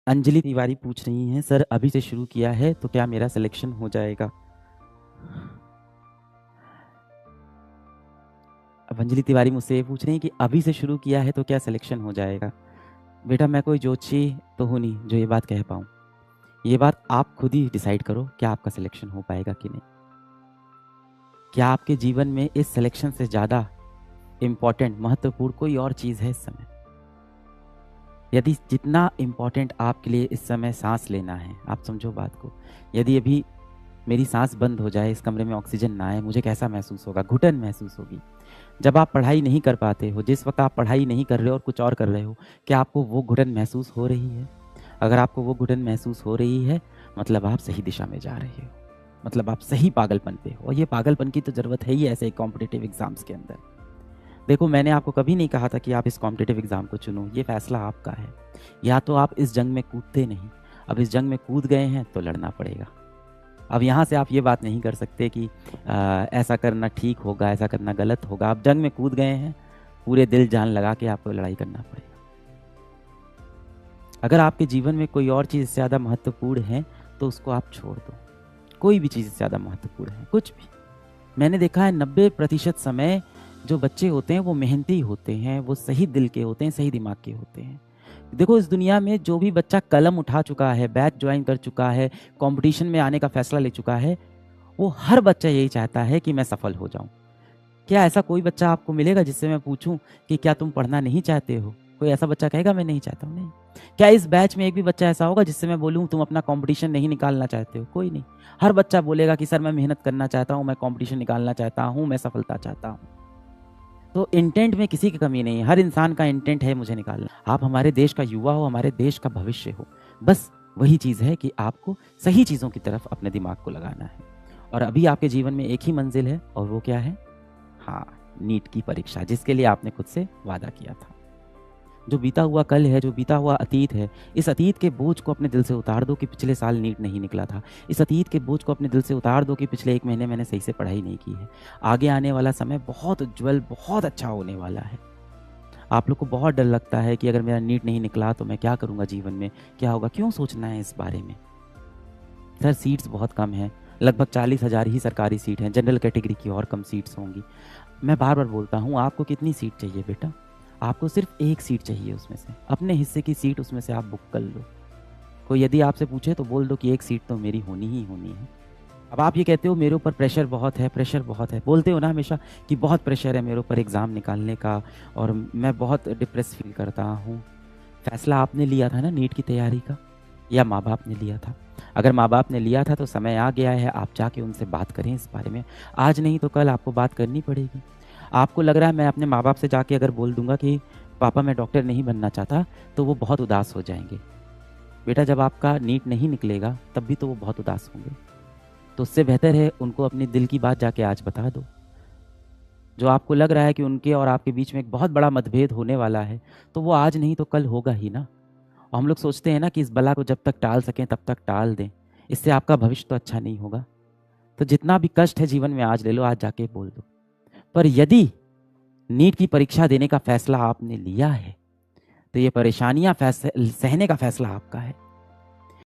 अंजलि तिवारी पूछ रही हैं, सर अभी से शुरू किया है तो क्या मेरा सिलेक्शन हो जाएगा? अब अंजलि तिवारी मुझसे ये पूछ रही हैं कि अभी से शुरू किया है तो क्या सिलेक्शन हो जाएगा? बेटा मैं कोई ज्योतिषी तो हूँ नहीं जो ये बात कह पाऊँ। ये बात आप खुद ही डिसाइड करो क्या आपका सिलेक्शन हो पाएगा कि नहीं। क्या आपके जीवन में इस सिलेक्शन से ज़्यादा इम्पॉर्टेंट महत्वपूर्ण कोई और चीज़ है इस समय? यदि जितना इम्पॉर्टेंट आपके लिए इस समय सांस लेना है, आप समझो बात को, यदि अभी मेरी सांस बंद हो जाए, इस कमरे में ऑक्सीजन ना आए, मुझे कैसा महसूस होगा? घुटन महसूस होगी। जब आप पढ़ाई नहीं कर पाते हो, जिस वक्त आप पढ़ाई नहीं कर रहे हो और कुछ और कर रहे हो, क्या आपको वो घुटन महसूस हो रही है? अगर आपको वो घुटन महसूस हो रही है, मतलब आप सही दिशा में जा रहे हो, मतलब आप सही पागलपन पे हो। और ये पागलपन की तो ज़रूरत है ही ऐसे कॉम्पिटिटिव एग्जाम्स के अंदर। देखो मैंने आपको कभी नहीं कहा था कि आप इस कॉम्पिटिटिव एग्ज़ाम को चुनो, ये फैसला आपका है। या तो आप इस जंग में कूदते नहीं, अब इस जंग में कूद गए हैं तो लड़ना पड़ेगा। अब यहाँ से आप ये बात नहीं कर सकते कि ऐसा करना ठीक होगा, ऐसा करना गलत होगा। आप जंग में कूद गए हैं, पूरे दिल जान लगा के आपको लड़ाई करना पड़ेगा। अगर आपके जीवन में कोई और चीज़ इससे ज़्यादा महत्वपूर्ण है तो उसको आप छोड़ दो। कोई भी चीज़ इससे ज़्यादा महत्वपूर्ण है, कुछ भी। मैंने देखा है 90% समय जो बच्चे होते हैं वो मेहनती होते हैं, वो सही दिल के होते हैं, सही दिमाग के होते हैं। देखो इस दुनिया में जो भी बच्चा कलम उठा चुका है, बैच ज्वाइन कर चुका है, कंपटीशन में आने का फैसला ले चुका है, वो हर बच्चा यही चाहता है कि मैं सफल हो जाऊं। क्या ऐसा कोई बच्चा आपको मिलेगा जिससे मैं पूछूं कि क्या तुम पढ़ना नहीं चाहते हो? कोई ऐसा बच्चा कहेगा मैं नहीं चाहता हूँ? नहीं। क्या इस बैच में एक भी बच्चा ऐसा होगा जिससे मैं बोलूँ तुम अपना कंपटीशन नहीं निकालना चाहते हो? कोई नहीं। हर बच्चा बोलेगा कि सर मैं मेहनत करना चाहता हूँ, मैं कंपटीशन निकालना चाहता हूँ, मैं सफलता चाहता हूँ। तो इंटेंट में किसी की कमी नहीं है, हर इंसान का इंटेंट है मुझे निकालना। आप हमारे देश का युवा हो, हमारे देश का भविष्य हो, बस वही चीज़ है कि आपको सही चीज़ों की तरफ अपने दिमाग को लगाना है। और अभी आपके जीवन में एक ही मंजिल है और वो क्या है? हाँ, नीट की परीक्षा, जिसके लिए आपने खुद से वादा किया था। जो बीता हुआ कल है, जो बीता हुआ अतीत है, इस अतीत के बोझ को अपने दिल से उतार दो कि पिछले साल नीट नहीं निकला था। इस अतीत के बोझ को अपने दिल से उतार दो कि पिछले 1 महीने मैंने सही से पढ़ाई नहीं की है। आगे आने वाला समय बहुत उज्ज्वल, बहुत अच्छा होने वाला है। आप लोग को बहुत डर लगता है कि अगर मेरा नीट नहीं निकला तो मैं क्या करूँगा जीवन में, क्या होगा? क्यों सोचना है इस बारे में? सर सीट्स बहुत कम हैं, लगभग 40,000 ही सरकारी सीट हैं, जनरल कैटेगरी की और कम सीट्स होंगी। मैं बार-बार बोलता हूँ, आपको कितनी सीट चाहिए बेटा? आपको सिर्फ 1 सीट चाहिए उसमें से। अपने हिस्से की सीट उसमें से आप बुक कर लो। कोई यदि आपसे पूछे तो बोल दो कि 1 सीट तो मेरी होनी ही होनी है। अब आप ये कहते हो मेरे ऊपर प्रेशर बहुत है, प्रेशर बहुत है। बोलते हो ना हमेशा कि बहुत प्रेशर है मेरे ऊपर एग्ज़ाम निकालने का और मैं बहुत डिप्रेस फ़ील करता हूँ। फ़ैसला आपने लिया था ना नीट की तैयारी का, या माँ-बाप ने लिया था? अगर माँ-बाप ने लिया था तो समय आ गया है, आप जाके उनसे बात करें इस बारे में। आज नहीं तो कल आपको बात करनी पड़ेगी। आपको लग रहा है मैं अपने माँ-बाप से जाके अगर बोल दूँगा कि पापा मैं डॉक्टर नहीं बनना चाहता, तो वो बहुत उदास हो जाएँगे। बेटा जब आपका नीट नहीं निकलेगा तब भी तो वो बहुत उदास होंगे। तो उससे बेहतर है उनको अपने दिल की बात जाके आज बता दो। जो आपको लग रहा है कि उनके और आपके बीच में एक बहुत बड़ा मतभेद होने वाला है, तो वो आज नहीं तो कल होगा ही ना। और हम लोग सोचते हैं ना कि इस बला को जब तक टाल सकें तब तक टाल दें, इससे आपका भविष्य तो अच्छा नहीं होगा। तो जितना भी कष्ट है जीवन में आज ले लो, आज जाके बोल दो। पर यदि नीट की परीक्षा देने का फैसला आपने लिया है, तो ये परेशानियां सहने का फैसला आपका है।